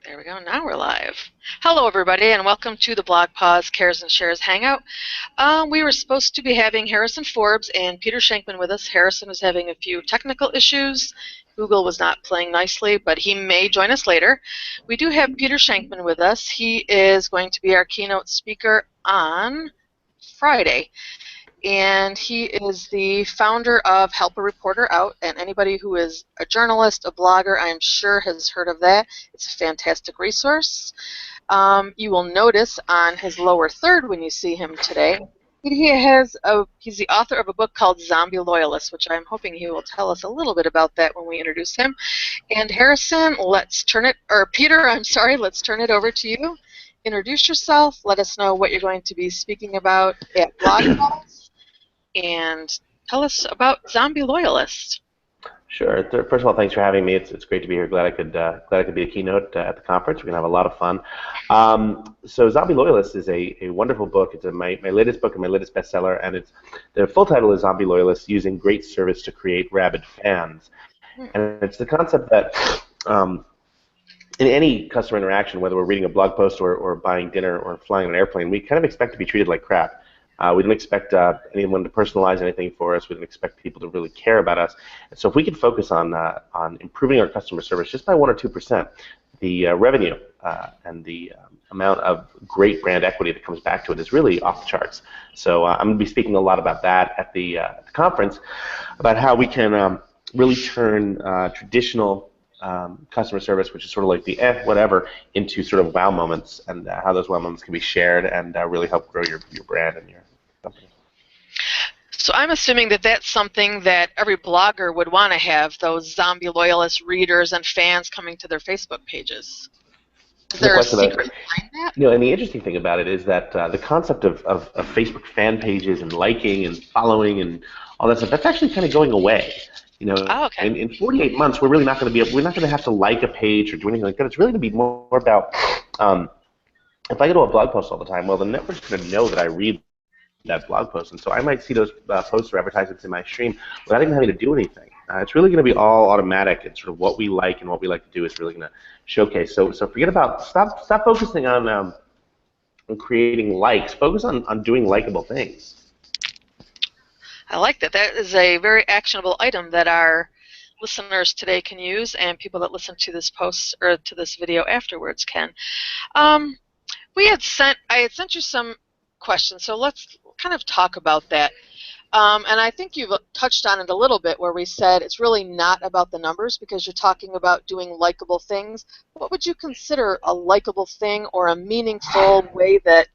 There we go. Now we're live. Hello, everybody, and welcome to the BlogPaws Cares and Shares Hangout. We were supposed to be having Harrison Forbes and Peter Shankman with us. Harrison was having a few technical issues. Google was not playing nicely, but he may join us later. We do have Peter Shankman with us. He is going to be our keynote speaker on Friday. And he is the founder of Help a Reporter Out, and anybody who is a journalist, a blogger, I'm sure has heard of that. It's a fantastic resource. You will notice on his lower third when you see him today, he's the author of a book called Zombie Loyalist, which I'm hoping he will tell us a little bit about that when we introduce him. And Harrison, Peter, I'm sorry, let's turn it over to you. Introduce yourself, let us know what you're going to be speaking about at BlogPaws, and tell us about Zombie Loyalist. Sure. First of all, thanks for having me. It's great to be here. Glad I could be a keynote at the conference. We're gonna have a lot of fun. So Zombie Loyalist is a wonderful book. It's my latest book and my latest bestseller, and the full title is Zombie Loyalist: Using Great Service to Create Rabid Fans. And it's the concept that in any customer interaction, whether we're reading a blog post or buying dinner or flying on an airplane, we kind of expect to be treated like crap. We don't expect anyone to personalize anything for us. We don't expect people to really care about us. And so if we could focus on improving our customer service just by 1 or 2%, the revenue and the amount of great brand equity that comes back to it is really off the charts. So I'm going to be speaking a lot about that at the conference, about how we can really turn traditional customer service, which is sort of like the whatever, into sort of wow moments, and how those wow moments can be shared and really help grow your brand and your company. So I'm assuming that that's something that every blogger would want to have, those Zombie Loyalist readers and fans coming to their Facebook pages. Is there a secret behind that? And the interesting thing about it is that the concept of Facebook fan pages and liking and following and all that stuff, that's actually kind of going away. Okay. In 48 months, we're really not going to have to like a page or do anything like that. It's really going to be more about, if I go to a blog post all the time, well, the network's going to know that I read that blog post, and so I might see those posts or advertisements in my stream without even having to do anything. It's really going to be all automatic, and sort of what we like and what we like to do is really going to showcase. So forget about, stop focusing on creating likes. Focus on doing likable things. I like that. That is a very actionable item that our listeners today can use, and people that listen to this post or to this video afterwards can. I had sent you some questions, so let's kind of talk about that. And I think you've touched on it a little bit, where we said it's really not about the numbers because you're talking about doing likable things. What would you consider a likable thing or a meaningful way that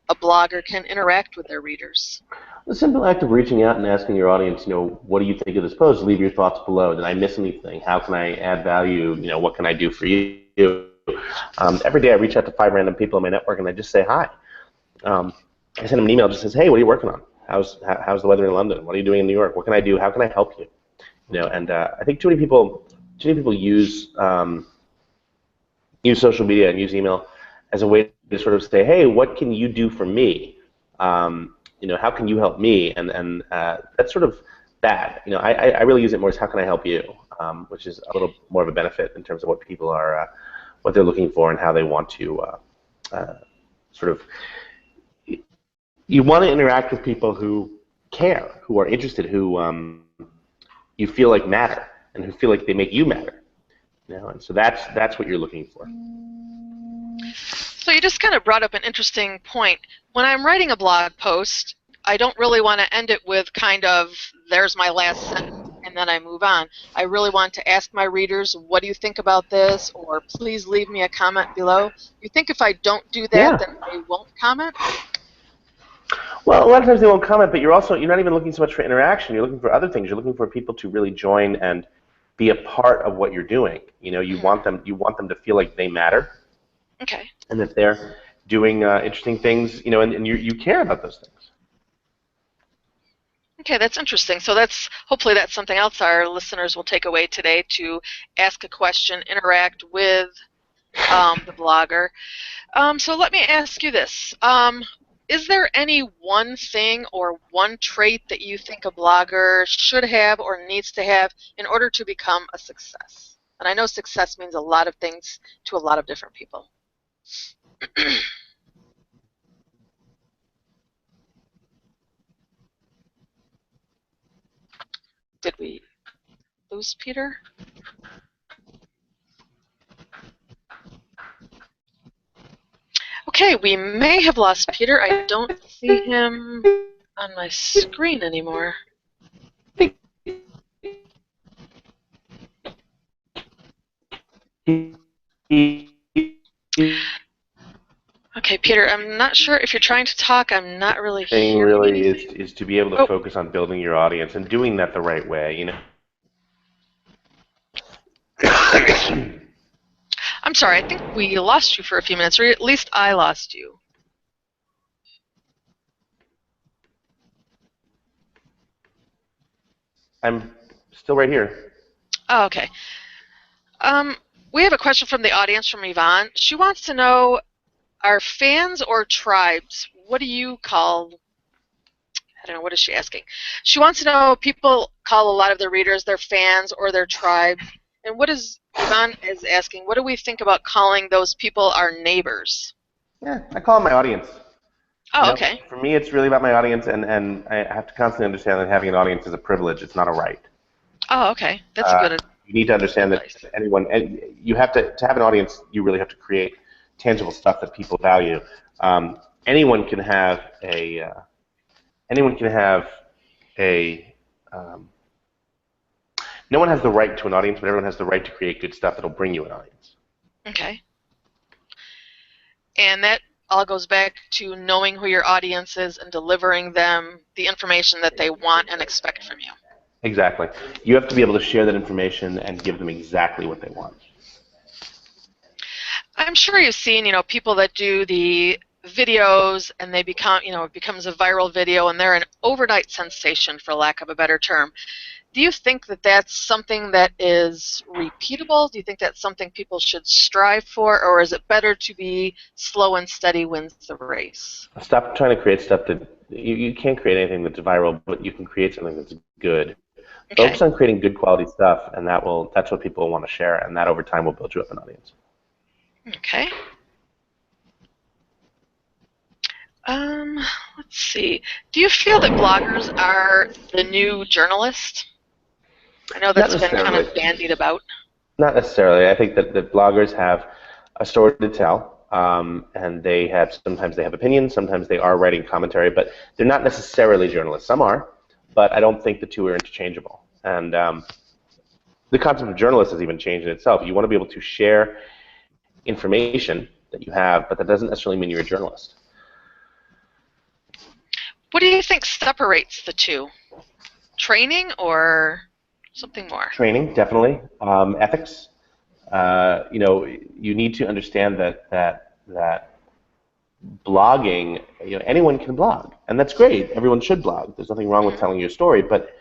a blogger can interact with their readers? The simple act of reaching out and asking your audience, what do you think of this post? Leave your thoughts below. Did I miss anything? How can I add value? What can I do for you? Every day I reach out to 5 random people in my network and I just say hi. I send them an email that just says, hey, what are you working on? How's the weather in London? What are you doing in New York? What can I do? How can I help you? And I think too many people use social media and use email as a way to sort of say, hey, what can you do for me? How can you help me? And that's sort of bad. I really use it more as how can I help you, which is a little more of a benefit in terms of what people are, what they're looking for and how they want to sort of. You want to interact with people who care, who are interested, who you feel like matter, and who feel like they make you matter. And so that's what you're looking for. So you just kind of brought up an interesting point. When I'm writing a blog post, I don't really want to end it with kind of, there's my last sentence, and then I move on. I really want to ask my readers, what do you think about this? Or please leave me a comment below. You think if I don't do that, then they won't comment? Well, a lot of times they won't comment, but you're not even looking so much for interaction. You're looking for other things. You're looking for people to really join and be a part of what you're doing. You want them to feel like they matter. Okay. And that they're doing interesting things, and you care about those things. Okay, that's interesting. So hopefully that's something else our listeners will take away today, to ask a question, interact with the blogger. So let me ask you this. Is there any one thing or one trait that you think a blogger should have or needs to have in order to become a success? And I know success means a lot of things to a lot of different people. Did we lose Peter? Okay, we may have lost Peter. I don't see him on my screen anymore. Okay, Peter, I'm not sure if you're trying to talk. I'm not really Thing hearing really anything. is to be able to focus on building your audience and doing that the right way, you know. I'm sorry, I think we lost you for a few minutes, or at least I lost you. I'm still right here. Oh, okay. We have a question from the audience from Yvonne. She wants to know, are fans or tribes, what do you call, I don't know, what is she asking? She wants to know, people call a lot of their readers their fans or their tribe. And what is, Yvonne is asking, what do we think about calling those people our neighbors? Yeah, I call it my audience. Oh, okay. For me, it's really about my audience, and I have to constantly understand that having an audience is a privilege. It's not a right. Oh, okay. That's a good You need to understand that advice. you have to have an audience, you really have to create tangible stuff that people value. Anyone can have a, no one has the right to an audience, but everyone has the right to create good stuff that'll bring you an audience. Okay. And that all goes back to knowing who your audience is and delivering them the information that they want and expect from you. Exactly. You have to be able to share that information and give them exactly what they want. I'm sure you've seen, people that do the videos and they become, it becomes a viral video and they're an overnight sensation, for lack of a better term. Do you think that that's something that is repeatable? Do you think that's something people should strive for, or is it better to be slow and steady wins the race? Stop trying to create stuff that you can't create anything that's viral, but you can create something that's good. Okay. Focus on creating good quality stuff, and that's what people want to share, and that over time will build you up an audience. Okay. Let's see. Do you feel that bloggers are the new journalist? I know that's been kind of bandied about. Not necessarily. I think that bloggers have a story to tell, and sometimes they have opinions, sometimes they are writing commentary, but they're not necessarily journalists. Some are, but I don't think the two are interchangeable. And the concept of journalist has even changed in itself. You want to be able to share information that you have, but that doesn't necessarily mean you're a journalist. What do you think separates the two? Training or something more? Training, definitely. Ethics. You need to understand that blogging, anyone can blog, and that's great. Everyone should blog. There's nothing wrong with telling your story, but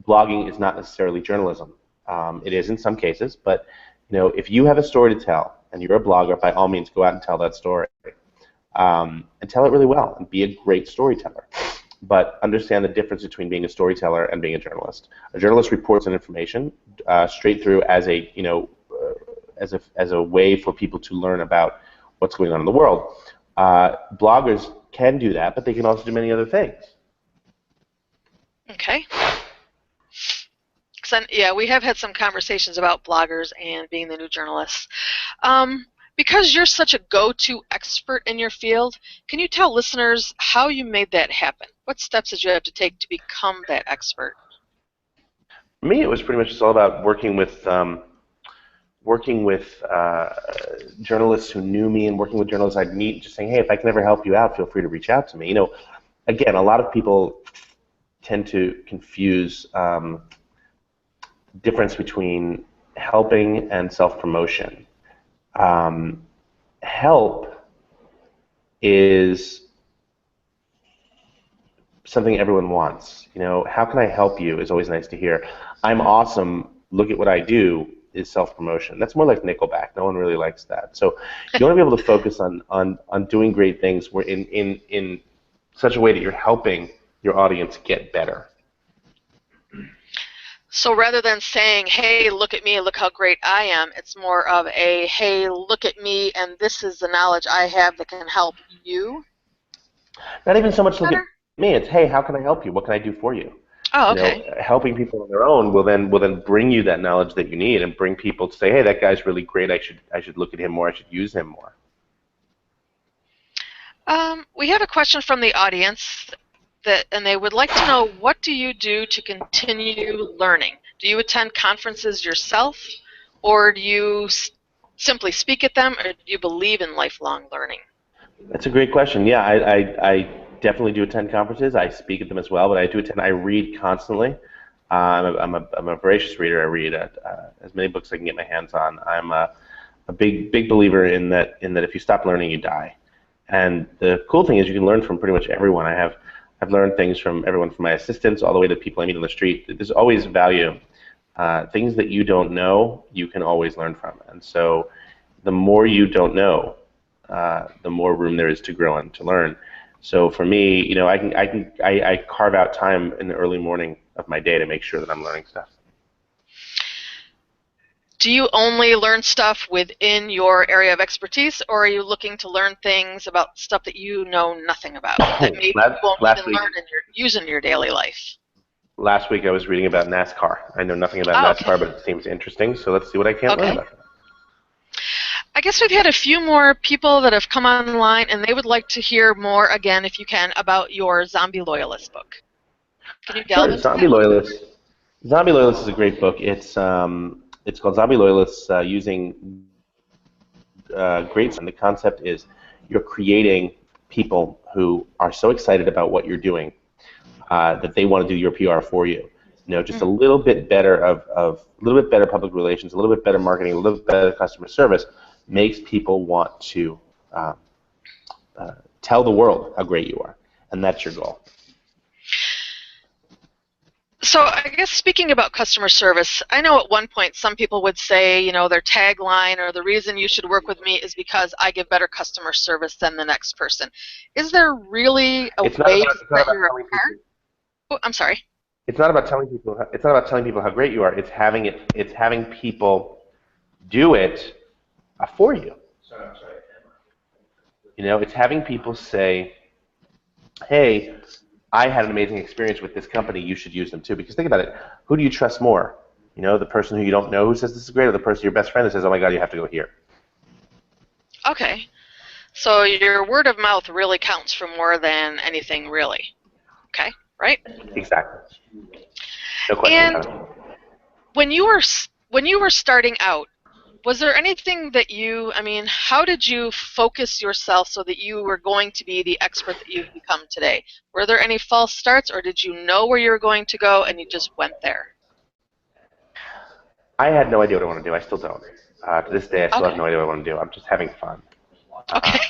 blogging is not necessarily journalism. It is in some cases, but if you have a story to tell and you're a blogger, by all means, go out and tell that story, and tell it really well, and be a great storyteller. But understand the difference between being a storyteller and being a journalist. A journalist reports on information straight through as a way for people to learn about what's going on in the world. Bloggers can do that, but they can also do many other things. Okay. Yeah, we have had some conversations about bloggers and being the new journalists. Because you're such a go-to expert in your field, can you tell listeners how you made that happen? What steps did you have to take to become that expert? For me, it was pretty much just all about working with journalists who knew me and working with journalists I'd meet, just saying, hey, if I can ever help you out, feel free to reach out to me. Again, a lot of people tend to confuse difference between helping and self-promotion. Help is something everyone wants. How can I help you is always nice to hear. I'm awesome, look at what I do is self-promotion. That's more like Nickelback. No one really likes that. So you want to be able to focus on doing great things in such a way that you're helping your audience get better. So rather than saying, hey, look at me, look how great I am, it's more of a, hey, look at me, and this is the knowledge I have that can help you Not even so much look at better? me. It's, hey, how can I help you? What can I do for you? Oh, You know, okay. helping people on their own will then bring you that knowledge that you need and bring people to say, hey, that guy's really great. I should look at him more. I should use him more. We have a question from the audience and they would like to know, what do you do to continue learning? Do you attend conferences yourself, or do you simply speak at them, or do you believe in lifelong learning? That's a great question. Yeah, I definitely do attend conferences. I speak at them as well, but I do attend. I read constantly. I'm a voracious reader. I read as many books as I can get my hands on. I'm a big believer in that if you stop learning, you die. And the cool thing is you can learn from pretty much everyone. I've learned things from everyone from my assistants all the way to people I meet on the street. There's always value. Things that you don't know, you can always learn from. And so the more you don't know, the more room there is to grow and to learn. So for me, I carve out time in the early morning of my day to make sure that I'm learning stuff. Do you only learn stuff within your area of expertise, or are you looking to learn things about stuff that you know nothing about, that maybe you last, won't last even week, learn and use in your daily life? last week I was reading about NASCAR. I know nothing about Oh, NASCAR, okay. but it seems interesting. So let's see what I can't learn Okay. about that. I guess we've had a few more people that have come online, and they would like to hear more, again, if you can, about your Zombie Loyalist book. Can you delve Sure, into that Zombie a little bit? Loyalist. Zombie Loyalist is a great book. It's called Zombie Loyalists using great. And the concept is you're creating people who are so excited about what you're doing that they want to do your PR for you. You know, just a little bit better of a little bit better public relations, a little bit better marketing, a little bit better customer service makes people want to uh, tell the world how great you are, and that's your goal. So I guess speaking about customer service, I know at one point some people would say, their tagline or the reason you should work with me is because I give better customer service than the next person. Is there really a It's not way about to it's not set about your telling apart? people. Oh, I'm sorry. It's not about telling people. It's not about telling people how great you are. It's having it. It's having people do it for you. You know, it's having people say, "Hey, I had an amazing experience with this company. You should use them too." Because think about it. Who do you trust more? You know, the person who you don't know who says this is great, or the person your best friend that says, "Oh my God, you have to go here." Okay. So your word of mouth really counts for more than anything, really. Okay, right? Exactly. No question And about it. when you were starting out, was there anything that how did you focus yourself so that you were going to be the expert that you've become today? Were there any false starts, or did you know where you were going to go and you just went there? I had no idea what I want to do. I still don't. To this day, I still have Okay. no idea what I want to do. I'm just having fun. Okay.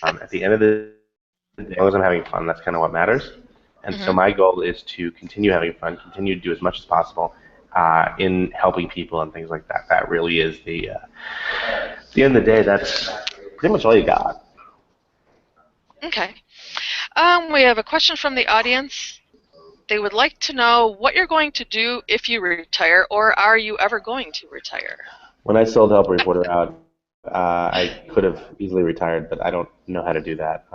At the end of the day, as long as I'm having fun, that's kind of what matters. And so Hmm. my goal is to continue having fun, continue to do as much as possible in helping people and things like that. That really is at the end of the day, that's pretty much all you got. Okay. We have a question from the audience. They would like to know what you're going to do if you retire, or are you ever going to retire? When I sold Help Reporter out, I could have easily retired, but I don't know how to do that.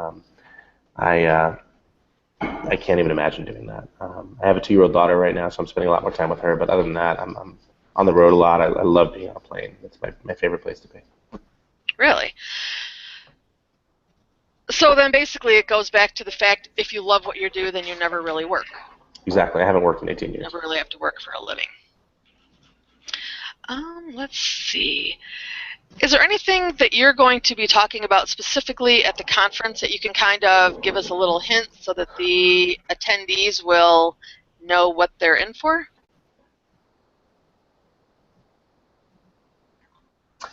I I can't even imagine doing that. I have a 2-year-old daughter right now, so I'm spending a lot more time with her. But other than that, I'm on the road a lot. I love being on a plane. It's my favorite place to be. Really? So then basically it goes back to the fact, if you love what you do, then you never really work. Exactly. I haven't worked in 18 You years. never really have to work for a living. Let's see. Is there anything that you're going to be talking about specifically at the conference that you can kind of give us a little hint so that the attendees will know what they're in for?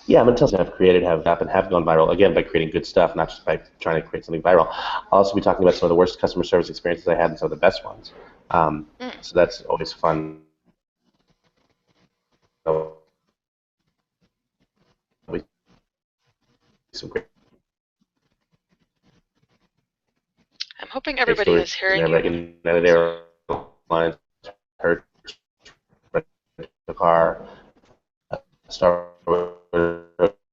Yeah, I'm going to tell you I've created, have up, and have gone viral, again, by creating good stuff, not just by trying to create something viral. I'll also be talking about some of the worst customer service experiences I had and some of the best ones. Mm. So that's always fun. Some great I'm hoping everybody stories is hearing there, you. like United Airlines, car, Starwood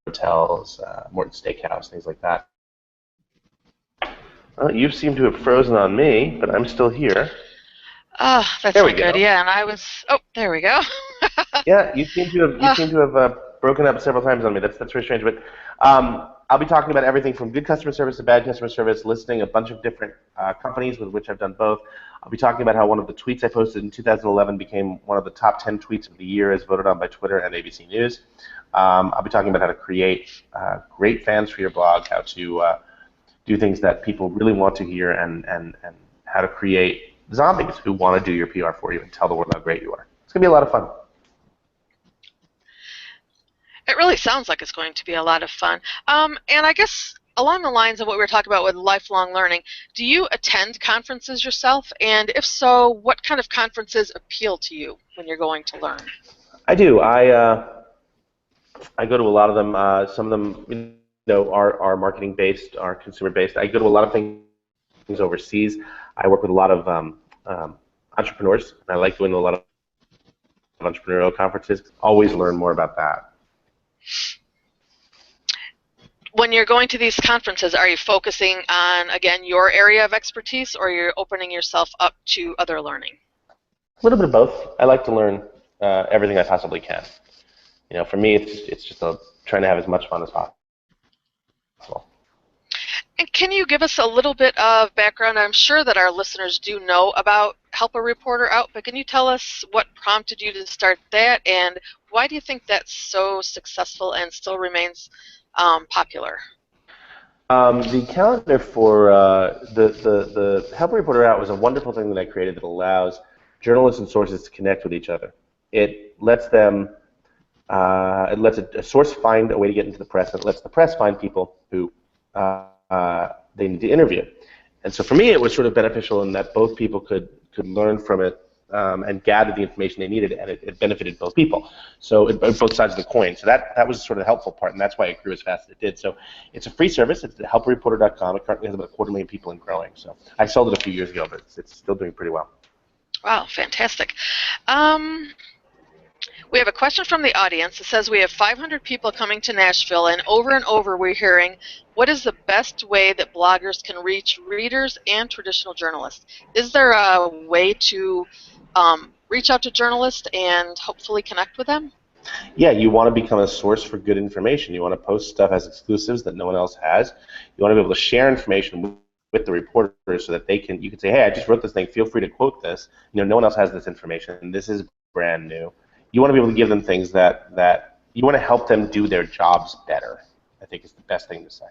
Hotels, Morton Steakhouse, things like that. Well, you seem to have frozen on me, but I'm still here. Oh, that's There we not good. go. Yeah, and I was. Oh, there we go. Yeah, you seem to have broken up several times on me. That's very strange. But I'll be talking about everything from good customer service to bad customer service, listing a bunch of different companies with which I've done both. I'll be talking about how one of the tweets I posted in 2011 became one of the top 10 tweets of the year, as voted on by Twitter and ABC News. I'll be talking about how to create great fans for your blog, how to do things that people really want to hear, and how to create zombies who want to do your PR for you and tell the world how great you are. It's going to be a lot of fun. It really sounds like it's going to be a lot of fun. And I guess along the lines of what we were talking about with lifelong learning, do you attend conferences yourself? And if so, what kind of conferences appeal to you when you're going to learn? I do. I go to a lot of them. Some of them, are marketing based, are consumer based. I go to a lot of things overseas. I work with a lot of entrepreneurs, and I like going to a lot of entrepreneurial conferences. Always learn more about that. When you're going to these conferences, are you focusing on, again, your area of expertise, or you're opening yourself up to other learning? A little bit of both. I like to learn everything I possibly can. For me, it's just trying to have as much fun as possible. And can you give us a little bit of background? I'm sure that our listeners do know about Help a Reporter Out, but can you tell us what prompted you to start that, and why do you think that's so successful and still remains popular? The calendar for the Help a Reporter Out was a wonderful thing that I created that allows journalists and sources to connect with each other. It lets them, it lets a source find a way to get into the press, and it lets the press find people who they need to interview. And so for me, it was sort of beneficial in that both people could learn from it and gather the information they needed, and it benefited both people. So both sides of the coin. So that was sort of the helpful part, and that's why it grew as fast as it did. So it's a free service. It's at helpareporter.com. It currently has about 250,000 people and growing. So I sold it a few years ago, but it's still doing pretty well. Wow, fantastic. We have a question from the audience. It says we have 500 people coming to Nashville, and over we're hearing, what is the best way that bloggers can reach readers and traditional journalists? Is there a way to reach out to journalists and hopefully connect with them? Yeah, you want to become a source for good information. You want to post stuff as exclusives that no one else has. You want to be able to share information with the reporters so that you can say, hey, I just wrote this thing. Feel free to quote this. No one else has this information. This is brand new. You want to be able to give them things that you want to help them do their jobs better, I think is the best thing to say.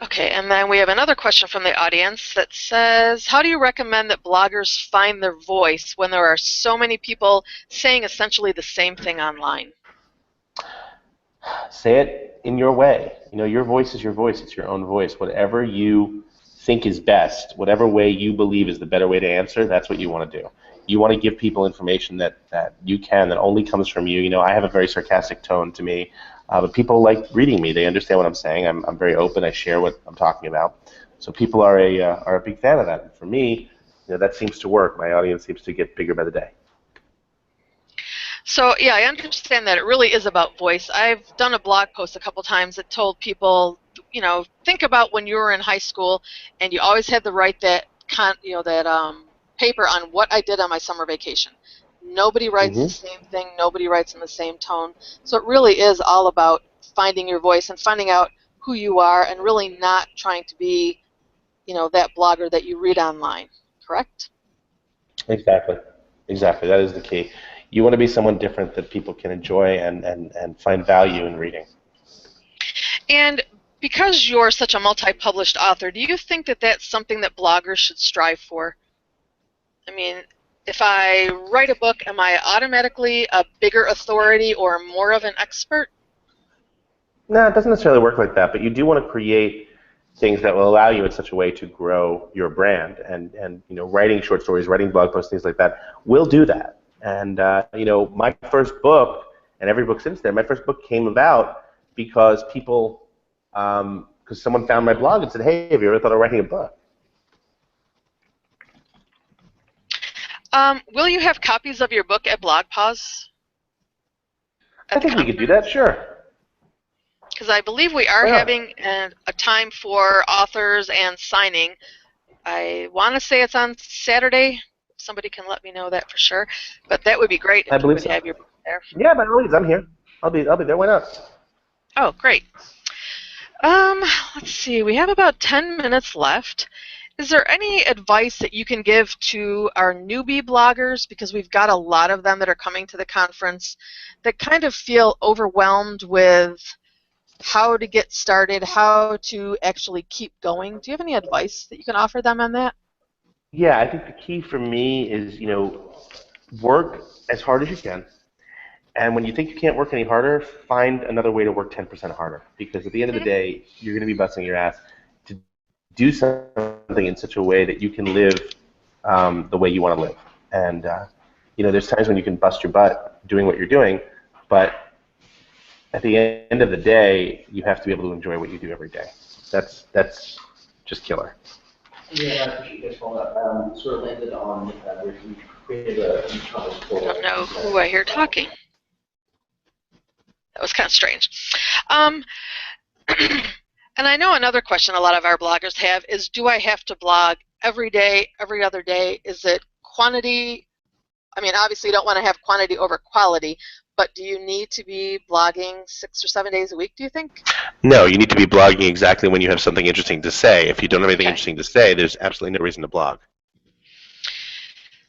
Okay, and then we have another question from the audience that says, how do you recommend that bloggers find their voice when there are so many people saying essentially the same thing online? Say it in your way. Your voice is your voice. It's your own voice. Whatever you think is best, whatever way you believe is the better way to answer, that's what you want to do. You want to give people information that you can, that only comes from you. I have a very sarcastic tone to me, but people like reading me. They understand what I'm saying. I'm very open. I share what I'm talking about. So people are a big fan of that. And for me, that seems to work. My audience seems to get bigger by the day. So yeah, I understand that it really is about voice. I've done a blog post a couple times that told people, think about when you were in high school and you always had to write that paper on what I did on my summer vacation. Nobody writes the same thing. Nobody writes in the same tone. So it really is all about finding your voice and finding out who you are and really not trying to be, that blogger that you read online. Correct? Exactly. That is the key. You want to be someone different that people can enjoy and find value in reading. And because you're such a multi-published author, do you think that that's something that bloggers should strive for? I mean, if I write a book, am I automatically a bigger authority or more of an expert? No, it doesn't necessarily work like that, but you do want to create things that will allow you in such a way to grow your brand. And writing short stories, writing blog posts, things like that will do that. And, my first book, and every book since then, my first book came about because people, because someone found my blog and said, hey, have you ever thought of writing a book? Will you have copies of your book at BlogPaws I at the think we could do conference? that, sure. Because I believe we are Why not? having a time for authors and signing. I want to say it's on Saturday. Somebody can let me know that for sure. But that would be great I if you believe would so. have your book there. Yeah, by all means, I'm here. I'll be there. Why not? Oh, great. Um, let's see. We have about 10 minutes left. Is there any advice that you can give to our newbie bloggers? Because we've got a lot of them that are coming to the conference that kind of feel overwhelmed with how to get started, how to actually keep going. Do you have any advice that you can offer them on that? Yeah, I think the key for me is, work as hard as you can. And when you think you can't work any harder, find another way to work 10% harder. Because at the end of the day, you're going to be busting your ass to do something in such a way that you can live the way you want to live. And, there's times when you can bust your butt doing what you're doing, but at the end of the day, you have to be able to enjoy what you do every day. That's just killer. Yeah, I appreciate you guys calling up. Sort of landed on where you created a e-commerce I portal. don't know who I hear talking. That was kind of strange. Um, and I know another question a lot of our bloggers have is, do I have to blog every day, every other day? Is it quantity? I mean, obviously you don't want to have quantity over quality, but do you need to be blogging 6 or 7 days a week, do you think? No, you need to be blogging exactly when you have something interesting to say. If you don't have anything Okay. interesting to say, there's absolutely no reason to blog.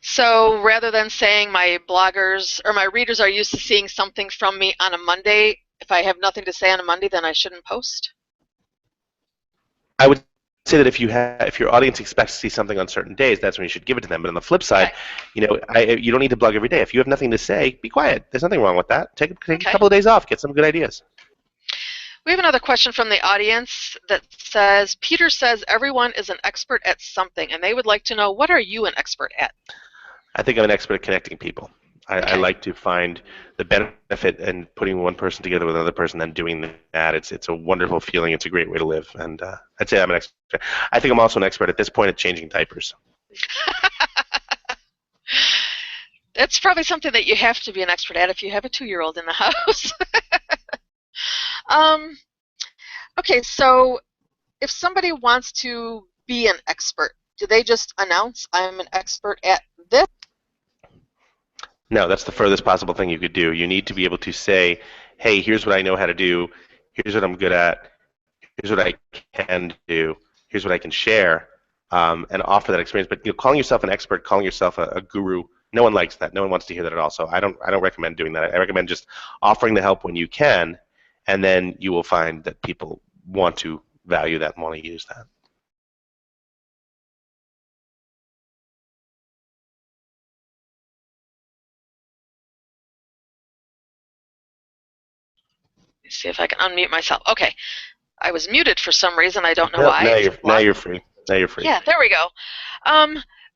So rather than saying my bloggers or my readers are used to seeing something from me on a Monday, if I have nothing to say on a Monday, then I shouldn't post? I would say that if your audience expects to see something on certain days, that's when you should give it to them. But on the flip side, Okay. you don't need to blog every day. If you have nothing to say, be quiet. There's nothing wrong with that. Take a Okay. couple of days off. Get some good ideas. We have another question from the audience that says, Peter says everyone is an expert at something, and they would like to know, what are you an expert at? I think I'm an expert at connecting people. I Okay. like to find the benefit in putting one person together with another person and doing that. It's a wonderful feeling. It's a great way to live. And I'd say I'm an expert. I think I'm also an expert at this point at changing diapers. That's probably something that you have to be an expert at if you have a 2-year-old in the house. Okay, so if somebody wants to be an expert, do they just announce, I'm an expert at this? No, that's the furthest possible thing you could do. You need to be able to say, hey, here's what I know how to do. Here's what I'm good at. Here's what I can do. Here's what I can share, and offer that experience. But calling yourself an expert, calling yourself a guru, no one likes that. No one wants to hear that at all. So I don't recommend doing that. I recommend just offering the help when you can, and then you will find that people want to value that and want to use that. Let's see if I can unmute myself. Okay, I was muted for some reason. I don't know No, why. now you're free. Now you're free. Yeah, there we go.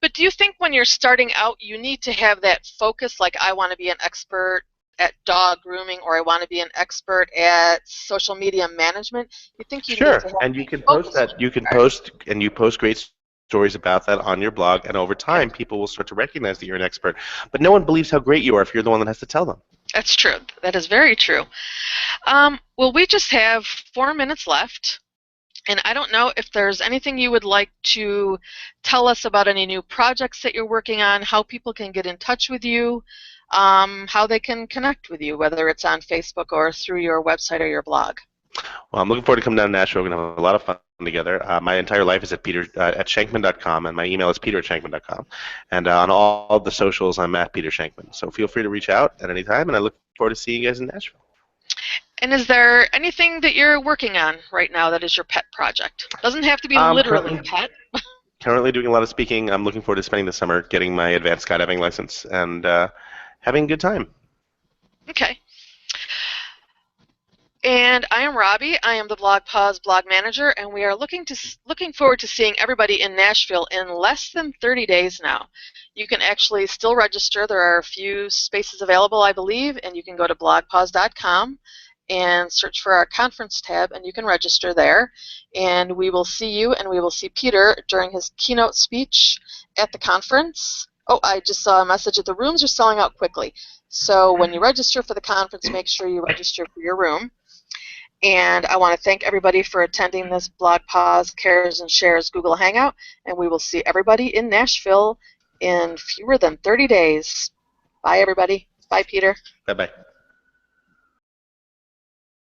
But do you think when you're starting out, you need to have that focus, like I want to be an expert at dog grooming, or I want to be an expert at social media management? You think you need to have And you can post that. You can post, and you post great stories about that on your blog, and over time, people will start to recognize that you're an expert. But no one believes how great you are if you're the one that has to tell them. That's true. That is very true. Well, we just have 4 minutes left. And I don't know if there's anything you would like to tell us about any new projects that you're working on, how people can get in touch with you, how they can connect with you, whether it's on Facebook or through your website or your blog. Well, I'm looking forward to coming down to Nashville. We're going to have a lot of fun together. My entire life is at Shankman.com, and my email is peter@shankman.com. And on all the socials, I'm at Peter Shankman. So feel free to reach out at any time, and I look forward to seeing you guys in Nashville. And is there anything that you're working on right now that is your pet project? Doesn't have to be literally pet. Currently doing a lot of speaking. I'm looking forward to spending the summer getting my advanced skydiving license and having a good time. Okay. And I am Robbi. I am the BlogPaws blog manager, and we are looking forward to seeing everybody in Nashville in less than 30 days now. You can actually still register. There are a few spaces available, I believe, and you can go to blogpaws.com and search for our conference tab, and you can register there. And we will see you, and we will see Peter during his keynote speech at the conference. Oh, I just saw a message that the rooms are selling out quickly. So when you register for the conference, make sure you register for your room. And I want to thank everybody for attending this BlogPaws Cares and Shares Google Hangout. And we will see everybody in Nashville in fewer than 30 days. Bye, everybody. Bye, Peter. Bye-bye.